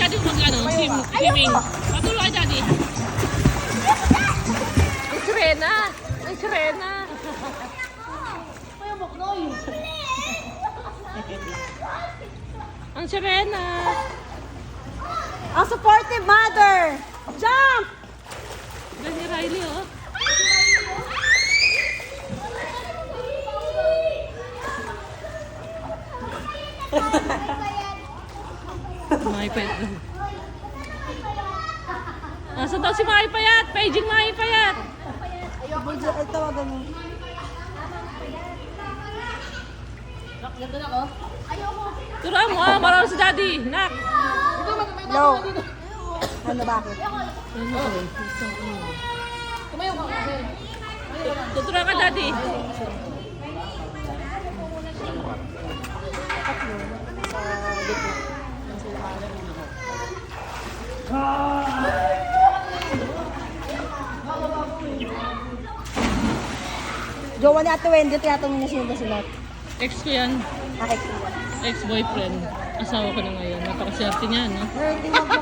daddy swimming. Patuloy kay daddy. Ang sirena. Ang sirena. Ang sirena. Ang supportive mother. Jump! Diyan ni Riley, oh. Mahipayat lang. Nasaan daw si Mahipayat? Paging Mahipayat. Ay, tawagan mo. Turuan mo, marami si daddy. Nak. No. Ano, bakit? Tuturuan ka daddy. Jowa ni Ate Wendy, tinatanong niya sino ba sila. Ex ko yan. Ex ko. Ex-boyfriend. Asawa ko na ngayon. Napakaswerte niya, no? Tingnan mo.